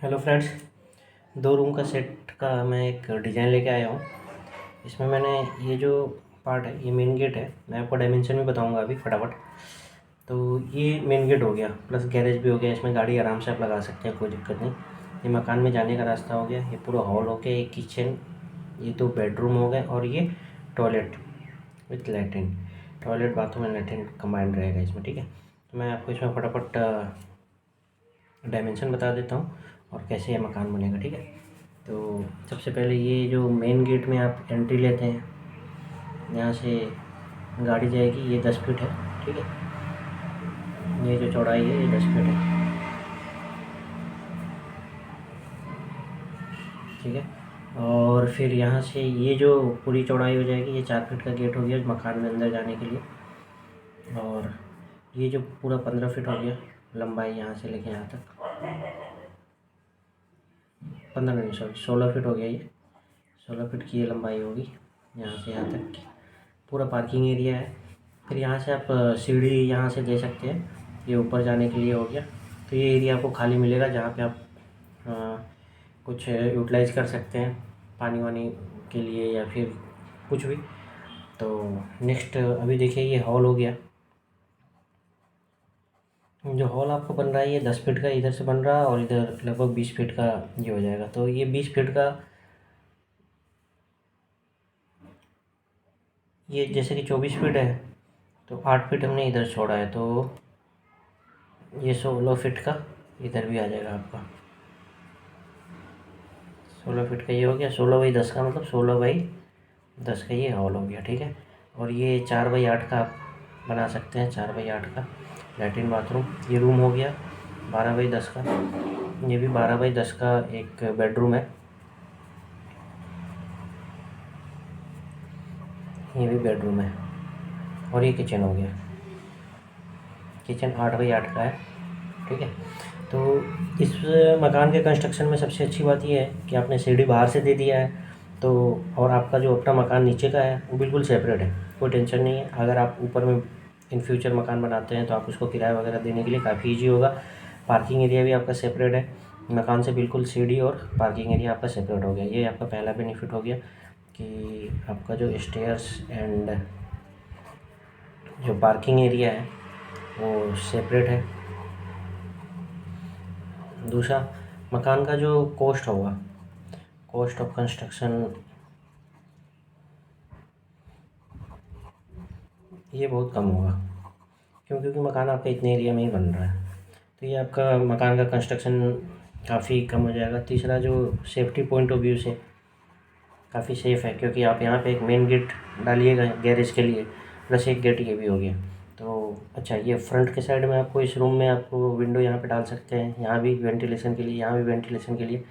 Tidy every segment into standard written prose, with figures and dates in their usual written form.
Hello friends, 2 room का set का मैं एक डिज़ाइन लेके आया हूँ। इसमें मैंने ये जो पार्ट है, ये मेन गेट है। मैं आपको डायमेंशन भी बताऊँगा अभी फटाफट। तो ये मेन गेट हो गया, प्लस गैरेज भी हो गया। इसमें गाड़ी आराम से आप लगा सकते हैं, कोई दिक्कत नहीं। ये मकान में जाने का रास्ता हो गया। ये पूरा हॉल हो गया, ये किचन, ये 2 बेडरूम हो गए और ये toilet with latrine. Toilet, bathroom and latrine combined रहेगा इसमें, ठीक है। तो मैं आपको इसमें फटाफट डायमेंशन बता देता हूँ और कैसे ये मकान बनेगा, ठीक है। तो सबसे पहले ये जो मेन गेट में आप एंट्री लेते हैं, यहाँ से गाड़ी जाएगी, ये 10 फीट है, ठीक है। ये जो चौड़ाई है ये 10 फीट है, ठीक है। और फिर यहाँ से ये जो पूरी चौड़ाई हो जाएगी, ये 4 फीट का गेट हो गया मकान में अंदर जाने के लिए। और ये जो पूरा 15 फीट हो गया लंबाई, यहाँ से लेके यहाँ तक। 15 नहीं, सॉरी 16 फीट हो गया ये। 16 फीट की ये लंबाई होगी यहाँ से यहाँ तक की। पूरा पार्किंग एरिया है। फिर यहाँ से आप सीढ़ी यहाँ से दे सकते हैं, ये ऊपर जाने के लिए हो गया। तो ये एरिया आपको खाली मिलेगा जहाँ पे आप कुछ यूटिलाइज़ कर सकते हैं, पानी वानी के लिए या फिर कुछ भी। तो नेक्स्ट अभी देखिए, ये हॉल हो गया। जो हॉल आपको बन रहा है ये 10 फीट का इधर से बन रहा है और इधर लगभग 20 फीट का ये हो जाएगा। तो ये 20 फीट का, ये जैसे कि 24 फीट है तो 8 फीट हमने इधर छोड़ा है, तो ये 16 फीट का इधर भी आ जाएगा आपका। 16 फीट का ये हो गया। 16/10 का मतलब 16/10 का ये हॉल हो गया, ठीक है। और ये 4/8 का आप बना सकते हैं, 4/8 का लैट्रिन बाथरूम। ये रूम हो गया 12/10 का। ये भी 12/10 का एक बेडरूम है, ये भी बेडरूम है। और ये किचन हो गया, किचन 8/8 का है, ठीक है। तो इस मकान के कंस्ट्रक्शन में सबसे अच्छी बात ये है कि आपने सीढ़ी बाहर से दे दिया है, तो और आपका जो अपना मकान नीचे का है वो बिल्कुल सेपरेट है, कोई टेंशन नहीं है। अगर आप ऊपर में इन फ्यूचर मकान बनाते हैं तो आप उसको किराया वगैरह देने के लिए काफ़ी ईजी होगा। पार्किंग एरिया भी आपका सेपरेट है, मकान से बिल्कुल सीढ़ी और पार्किंग एरिया आपका सेपरेट हो गया। ये आपका पहला बेनिफिट हो गया कि आपका जो स्टेयर्स एंड जो पार्किंग एरिया है वो सेपरेट है। दूसरा, मकान का जो कॉस्ट होगा, कॉस्ट ऑफ कंस्ट्रक्शन, ये बहुत कम होगा क्योंकि मकान आपका इतने एरिया में ही बन रहा है। तो ये आपका मकान का कंस्ट्रक्शन काफ़ी कम हो जाएगा। तीसरा, जो सेफ्टी पॉइंट ऑफ व्यू से काफ़ी सेफ़ है क्योंकि आप यहाँ पे एक मेन गेट डालिएगा गैरेज के लिए, प्लस एक गेट ये भी हो गया। तो अच्छा, ये फ्रंट के साइड में आपको इस रूम में आपको विंडो यहाँ पे डाल सकते हैं, यहाँ भी वेंटिलेशन के लिए, यहाँ भी वेंटिलेशन के लिए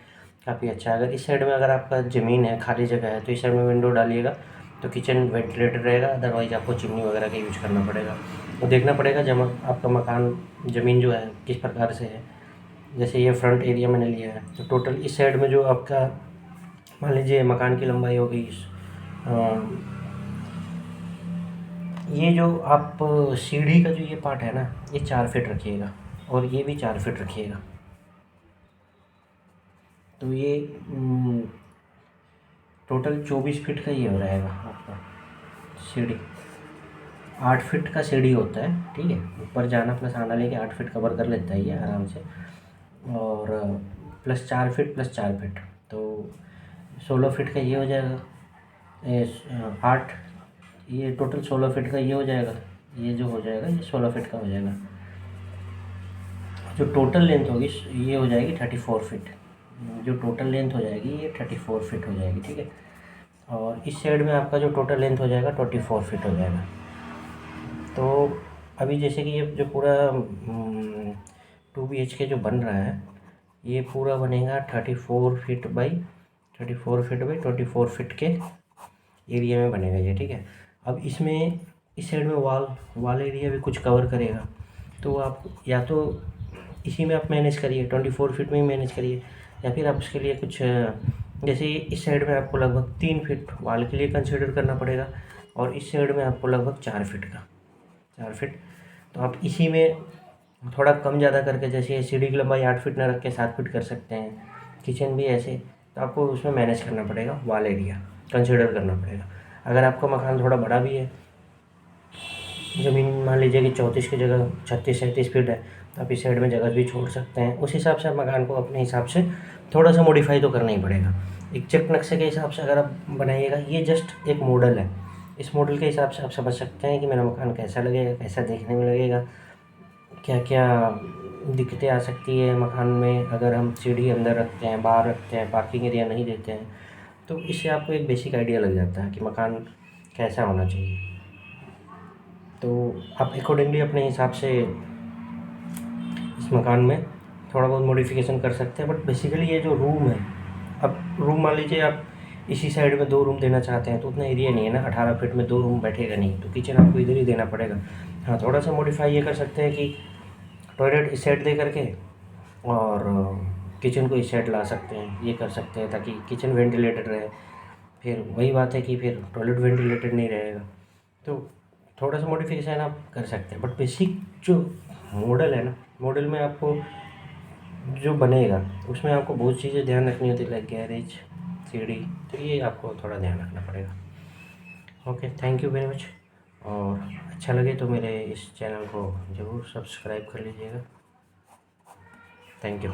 काफ़ी अच्छा है। अगर इस साइड में अगर आपका ज़मीन है, खाली जगह है, तो इस साइड में विंडो डालिएगा तो किचन वेंटिलेटेड रहेगा। अदरवाइज़ आपको चिमनी वगैरह का यूज करना पड़ेगा। वो देखना पड़ेगा जब आपका मकान ज़मीन जो है किस प्रकार से है। जैसे ये फ्रंट एरिया मैंने लिया है तो टोटल इस साइड में जो आपका, मान लीजिए मकान की लंबाई हो गई, ये जो आप सीढ़ी का जो ये पार्ट है ना, ये 4 फीट रखिएगा और ये भी 4 फीट रखिएगा। तो ये टोटल 24 फीट का ये हो जाएगा आपका सीढ़ी। 8 फीट का सीढ़ी होता है, ठीक है। ऊपर जाना प्लस आना लेके 8 फीट कवर कर लेता है ये आराम से। और प्लस 4 फीट प्लस 4 फीट, तो 16 फीट का ये हो जाएगा। 8, ये टोटल 16 फीट का ये हो जाएगा। ये जो हो जाएगा ये 16 फीट का हो जाएगा। जो टोटल लेंथ होगी ये हो जाएगी 34 फीट। जो टोटल लेंथ हो जाएगी ये 34 फीट हो जाएगी, ठीक है। और इस साइड में आपका जो टोटल लेंथ हो जाएगा 24 फीट हो जाएगा। तो अभी जैसे कि ये जो पूरा 2 BHK जो बन रहा है, ये पूरा बनेगा 34 फीट बाई 24 फीट के एरिया में बनेगा ये, ठीक है। अब इसमें इस साइड में वाल एरिया भी कुछ कवर करेगा, तो आप या तो इसी में आप मैनेज करिए, 24 फीट में ही मैनेज करिए, या फिर आप उसके लिए कुछ जैसे इस साइड में आपको लगभग 3 फीट वाल के लिए कंसिडर करना पड़ेगा और इस साइड में आपको लगभग 4 फीट का, 4 फीट। तो आप इसी में थोड़ा कम ज़्यादा करके, जैसे सीढ़ी की लंबाई 8 फीट ना रख के 7 फीट कर सकते हैं। किचन भी ऐसे, तो आपको उसमें मैनेज करना पड़ेगा, वॉल एरिया कंसिडर करना पड़ेगा। अगर आपका मकान थोड़ा बड़ा भी है, ज़मीन मान लीजिए कि 34 की जगह 36-37 फीट है, तो आप इस साइड में जगह भी छोड़ सकते हैं। उस हिसाब से आप मकान को अपने हिसाब से थोड़ा सा मॉडिफाई तो करना ही पड़ेगा। एक चेक नक्शे के हिसाब से अगर आप बनाइएगा, ये जस्ट एक मॉडल है, इस मॉडल के हिसाब से आप समझ सकते हैं कि मेरा मकान कैसा लगेगा, कैसा देखने में लगेगा, क्या क्या दिक्कतें आ सकती है मकान में अगर हम सीढ़ी अंदर रखते हैं, बाहर रखते हैं, पार्किंग एरिया नहीं देते हैं। तो इससे आपको एक बेसिक आइडिया लग जाता है कि मकान कैसा होना चाहिए। तो आप अकॉर्डिंगली अपने हिसाब से इस मकान में थोड़ा बहुत मॉडिफिकेशन कर सकते हैं। बट बेसिकली ये जो रूम है, अब रूम मान लीजिए आप इसी साइड में 2 रूम देना चाहते हैं, तो उतना एरिया नहीं है ना, 18 फीट में 2 रूम बैठेगा नहीं, तो किचन आपको इधर ही देना पड़ेगा। हाँ, थोड़ा सा मॉडिफाई ये कर सकते हैं कि टॉयलेट इस साइड दे करके और किचन को इस साइड ला सकते हैं, ये कर सकते हैं ताकि किचन वेंटिलेटेड रहे। फिर वही बात है कि फिर टॉयलेट वेंटिलेटेड नहीं रहेगा, तो थोड़ा सा मॉडिफिकेशन आप कर सकते हैं। बट बेसिक जो मॉडल है ना, मॉडल में आपको जो बनेगा उसमें आपको बहुत चीज़ें ध्यान रखनी होती है, लाइक गैरेज, सीढ़ी, तो ये आपको थोड़ा ध्यान रखना पड़ेगा। Okay, thank you very much. और अच्छा लगे तो मेरे इस चैनल को ज़रूर सब्सक्राइब कर लीजिएगा। Thank you.